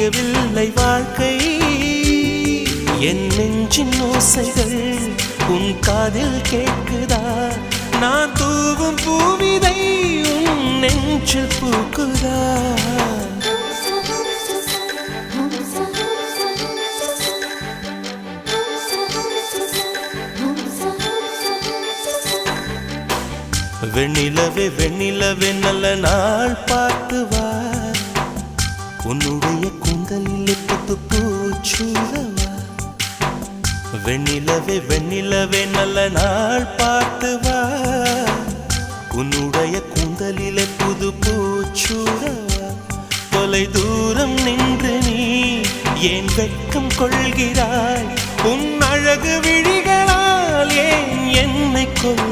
புரியவில்லை வாழ்க்கை என் நெஞ்சின் ஓசைகள் உன் காதில் கேட்குதா நான் தூவும் பூவிதை உன் நெஞ்சில் பூக்குதா வெண்ணிலவே வெண்ணிலவே நல்ல நாள் பார்த்து வா உன்னுடைய கூந்தலில் புத்து பூச்சூடவா வெண்ணிலவே வெண்ணிலவே நல்ல நாள் பார்த்து வா உன்னுடைய கூந்தலில் புது பூச்சூடவா தொலை தூரம் நின்று நீ ஏன் வெட்கம் கொள்கிறாய் உன் அழகு விழிகளால் ஏன் என்னை கொள்